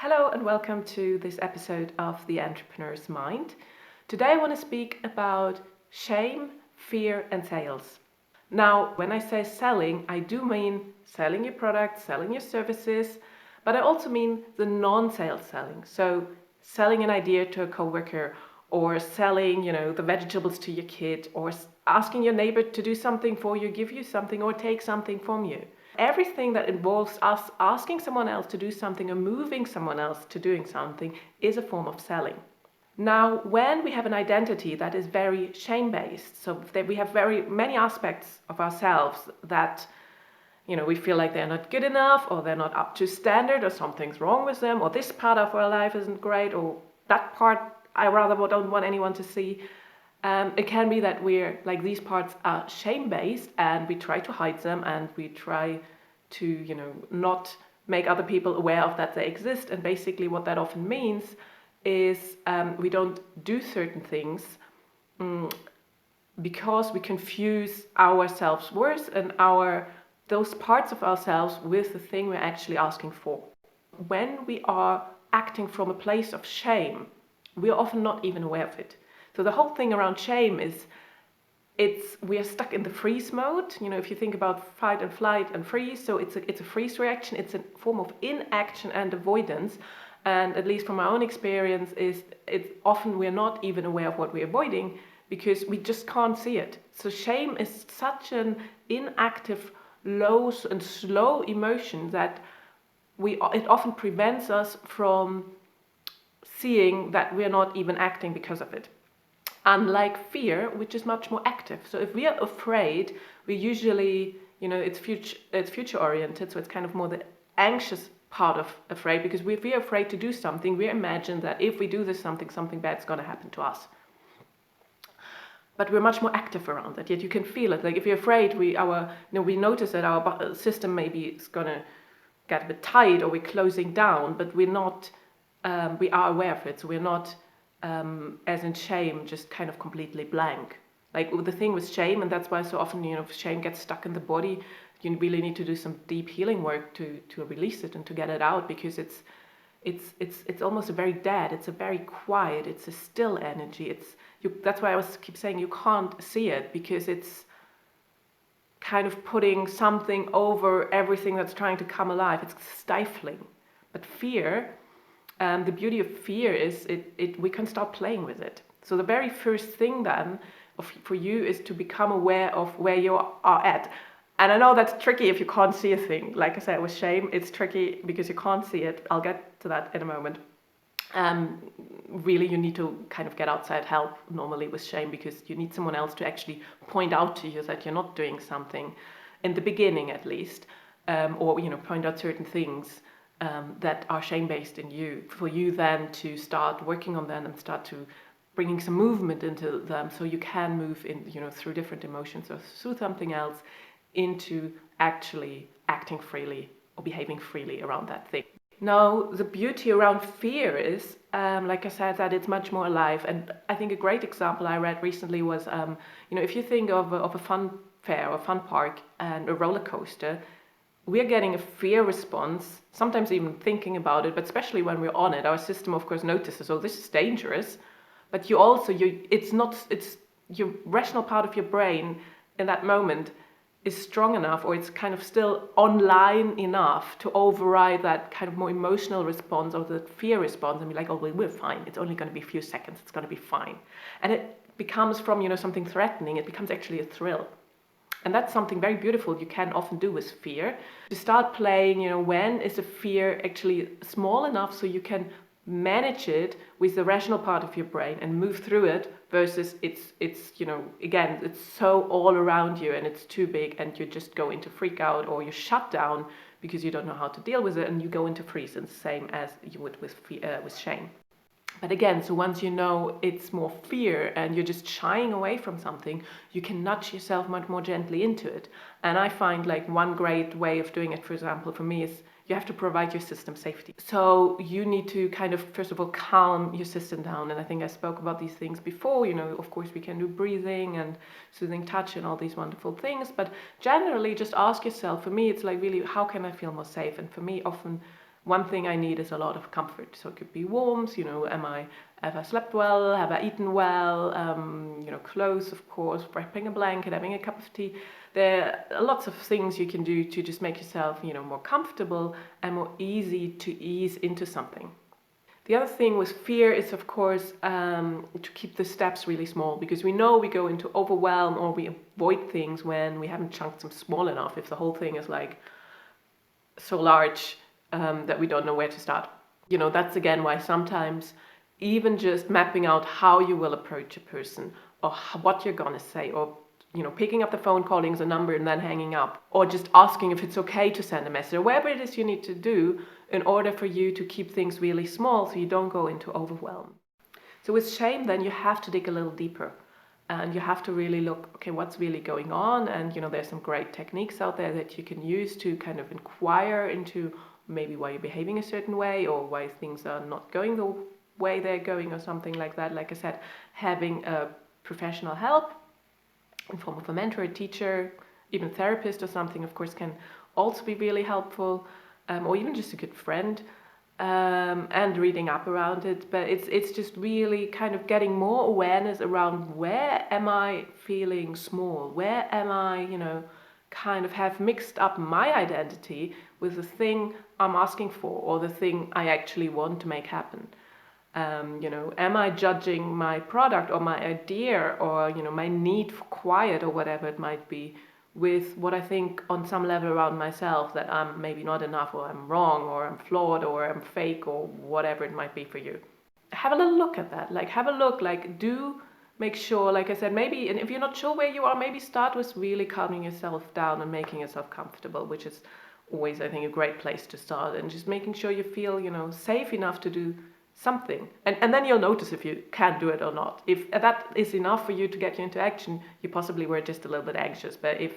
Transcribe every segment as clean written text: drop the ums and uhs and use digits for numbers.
Hello and welcome to this episode of The Entrepreneur's Mind. Today I want to speak about shame, fear and sales. Now, when I say selling, I do mean selling your products, selling your services, but I also mean the non-sales selling. So selling an idea to a coworker or selling, the vegetables to your kid or asking your neighbor to do something for you, give you something or take something from you. Everything that involves us asking someone else to do something or moving someone else to doing something is a form of selling. Now, when we have an identity that is very shame-based, so that we have very many aspects of ourselves that, we feel like they're not good enough or they're not up to standard or something's wrong with them or this part of our life isn't great or that part I rather don't want anyone to see. It can be that we're like these parts are shame-based and we try to hide them and we try to, not make other people aware of that they exist. And basically what that often means is we don't do certain things because we confuse our self-worth and those parts of ourselves with the thing we're actually asking for. When we are acting from a place of shame, we are often not even aware of it. So the whole thing around shame is we are stuck in the freeze mode. If you think about fight and flight and freeze, so it's a freeze reaction. It's a form of inaction and avoidance. And at least from my own experience, it's often we're not even aware of what we're avoiding because we just can't see it. So shame is such an inactive, low and slow emotion that it often prevents us from seeing that we're not even acting because of it. Unlike fear, which is much more active. So if we are afraid, we usually, it's future oriented, so it's kind of more the anxious part of afraid, because if we are afraid to do something, we imagine that if we do this something bad is going to happen to us. But we're much more active around that, yet you can feel it. Like if you're afraid, we notice that our system maybe is going to get a bit tight or we're closing down, but we're not, we are aware of it, so we're not as in shame, just kind of completely blank. Like the thing with shame, and that's why so often, shame gets stuck in the body. You really need to do some deep healing work to release it and to get it out, because it's almost a very dead, it's a very quiet, it's a still energy. That's why I keep saying you can't see it, because it's kind of putting something over everything that's trying to come alive. It's stifling. But fear, the beauty of fear is we can start playing with it. So the very first thing then for you is to become aware of where you are at. And I know that's tricky if you can't see a thing. Like I said, with shame, it's tricky because you can't see it. I'll get to that in a moment. Really, you need to kind of get outside help normally with shame, because you need someone else to actually point out to you that you're not doing something, in the beginning at least, or point out certain things that are shame-based in you, for you then to start working on them and start to bringing some movement into them, so you can move in, through different emotions or through something else into actually acting freely or behaving freely around that thing. Now, the beauty around fear is, like I said, that it's much more alive. And I think a great example I read recently was, if you think of a fun fair or fun park and a roller coaster, we're getting a fear response, sometimes even thinking about it, but especially when we're on it, our system of course notices, oh, this is dangerous. But it's your rational part of your brain in that moment is strong enough, or it's kind of still online enough to override that kind of more emotional response or the fear response and be like, oh, well, we're fine. It's only going to be a few seconds. It's going to be fine. And it becomes from, something threatening, it becomes actually a thrill. And that's something very beautiful you can often do with fear. To start playing, when is the fear actually small enough so you can manage it with the rational part of your brain and move through it, versus it's again, it's so all around you and it's too big and you just go into freak out or you shut down because you don't know how to deal with it and you go into freeze, and same as you would with shame. But again, so once it's more fear and you're just shying away from something, you can nudge yourself much more gently into it. And I find like one great way of doing it, for example, for me is you have to provide your system safety. So you need to kind of, first of all, calm your system down. And I think I spoke about these things before. Of course, we can do breathing and soothing touch and all these wonderful things. But generally, just ask yourself, for me, it's like really, how can I feel more safe? And for me, often One thing I need is a lot of comfort. So it could be warmth, have I slept well, have I eaten well, clothes, of course, wrapping a blanket, having a cup of tea. There are lots of things you can do to just make yourself, more comfortable and more easy to ease into something. The other thing with fear is, of course, to keep the steps really small, because we know we go into overwhelm or we avoid things when we haven't chunked them small enough. If the whole thing is like so large that we don't know where to start. That's again why sometimes even just mapping out how you will approach a person or what you're gonna say, or picking up the phone, calling the number and then hanging up, or just asking if it's okay to send a message, or whatever it is you need to do in order for you to keep things really small so you don't go into overwhelm. So with shame, then you have to dig a little deeper and you have to really look, okay, what's really going on? And there's some great techniques out there that you can use to kind of inquire into maybe why you're behaving a certain way or why things are not going the way they're going or something like that. Like I said, having a professional help in form of a mentor, a teacher, even a therapist or something, of course, can also be really helpful, or even just a good friend, and reading up around it. But it's just really kind of getting more awareness around where am I feeling small, where am I, kind of have mixed up my identity with the thing I'm asking for or the thing I actually want to make happen. Am I judging my product or my idea or, my need for quiet or whatever it might be with what I think on some level around myself, that I'm maybe not enough or I'm wrong or I'm flawed or I'm fake or whatever it might be for you. Have a little look at that. Do make sure, like I said, maybe, and if you're not sure where you are, maybe start with really calming yourself down and making yourself comfortable, which is always, I think, a great place to start, and just making sure you feel, safe enough to do something. And then you'll notice if you can do it or not. If that is enough for you to get you into action, you possibly were just a little bit anxious. But if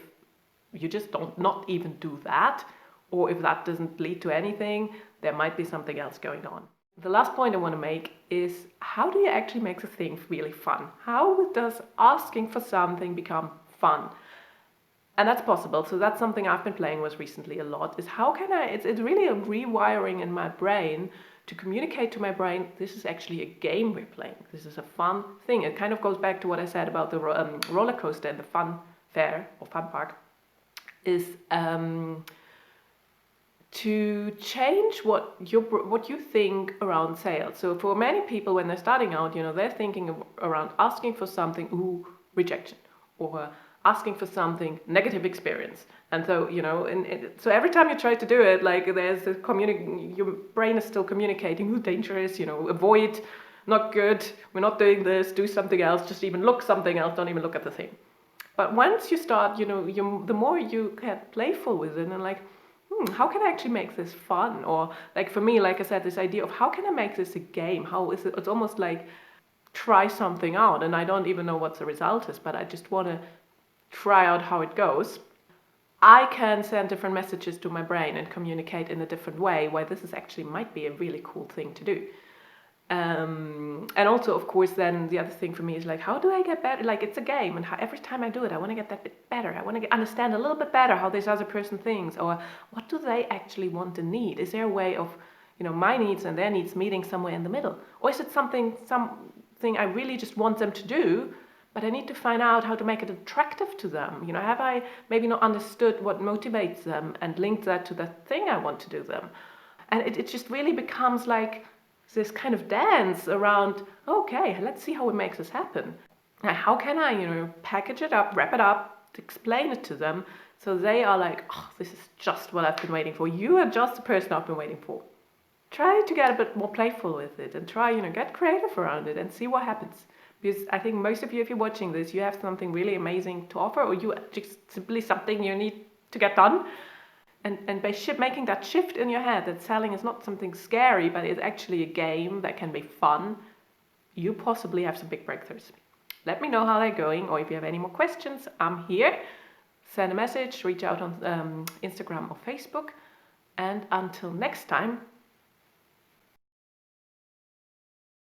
you just don't not even do that, or if that doesn't lead to anything, there might be something else going on. The last point I want to make is, how do you actually make the thing really fun? How does asking for something become fun? And that's possible. So that's something I've been playing with recently a lot, is how can it's really a rewiring in my brain to communicate to my brain, this is actually a game we're playing. This is a fun thing. It kind of goes back to what I said about the roller coaster and the fun fair or fun park, is to change what you think around sales. So for many people, when they're starting out, they're thinking around asking for something, rejection, or asking for something, negative experience. And so, so every time you try to do it, like there's a your brain is still communicating, dangerous, avoid, not good, we're not doing this, do something else, just even look something else, don't even look at the thing. But once you start, the more you get playful with it and like, how can I actually make this fun? Or like for me, like I said, this idea of how can I make this a game? How is it? It's almost like try something out, and I don't even know what the result is, but I just want to try out how it goes. I can send different messages to my brain and communicate in a different way, why this is actually might be a really cool thing to do. And also, of course, then the other thing for me is like, how do I get better? Like, it's a game, and every time I do it, I want to get that bit better. I want to understand a little bit better how this other person thinks, or what do they actually want and need? Is there a way of, my needs and their needs meeting somewhere in the middle? Or is it something I really just want them to do, but I need to find out how to make it attractive to them? Have I maybe not understood what motivates them and linked that to the thing I want to do them? And it just really becomes like this kind of dance around, okay, let's see how it makes this happen. Now, how can I, package it up, wrap it up, explain it to them so they are like, oh, this is just what I've been waiting for. You are just the person I've been waiting for. Try to get a bit more playful with it and try, get creative around it and see what happens. Because I think most of you, if you're watching this, you have something really amazing to offer, or you just simply something you need to get done. And by making that shift in your head that selling is not something scary, but it's actually a game that can be fun, you possibly have some big breakthroughs. Let me know how they're going, or if you have any more questions, I'm here. Send a message, reach out on Instagram or Facebook. And until next time,